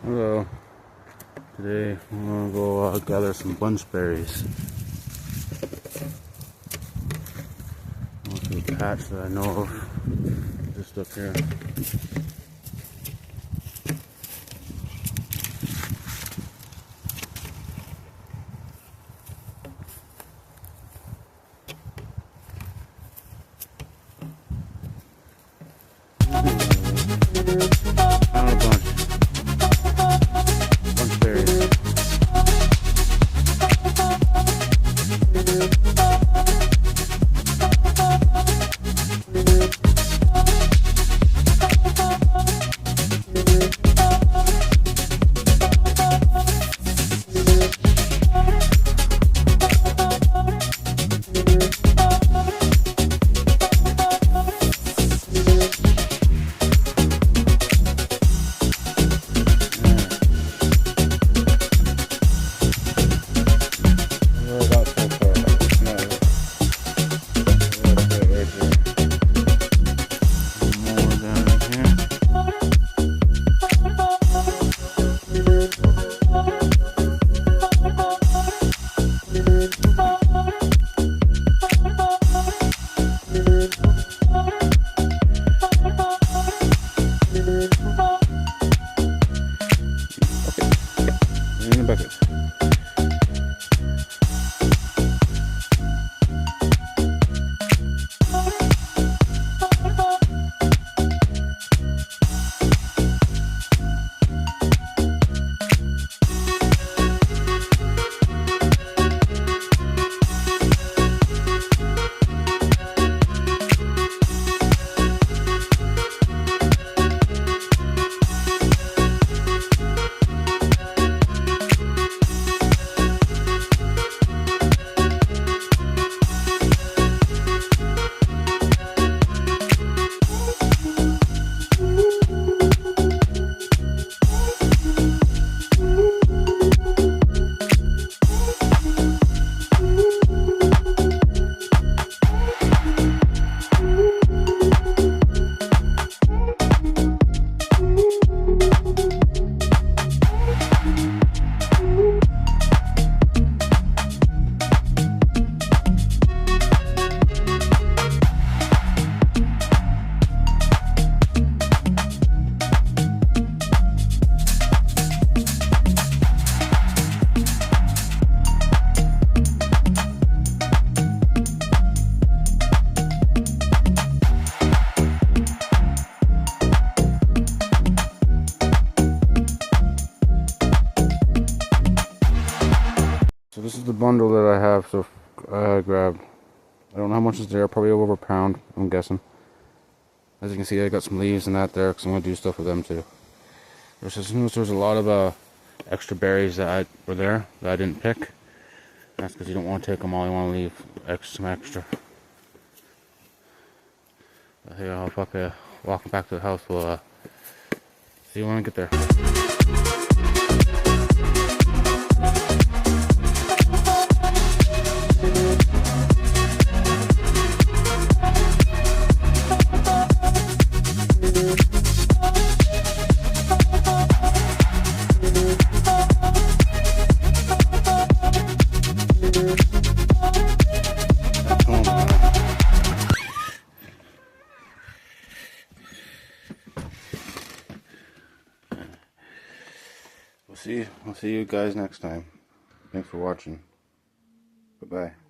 Hello. Today I'm gonna go gather some bunch berries. Going to a patch that I know of, just up here. Found a bunch berries. In the bucket. So this is the bundle that I have grabbed. I don't know how much is there, probably over a pound, I'm guessing. As you can see, I got some leaves and that there, because I'm going to do stuff with them too. There's a lot of extra berries that were there that I didn't pick. That's because you don't want to take them all, you want to leave some extra. But here, I'll walk back to the house, we'll see you when I get there. We'll see you guys next time. Thanks for watching. Bye-bye.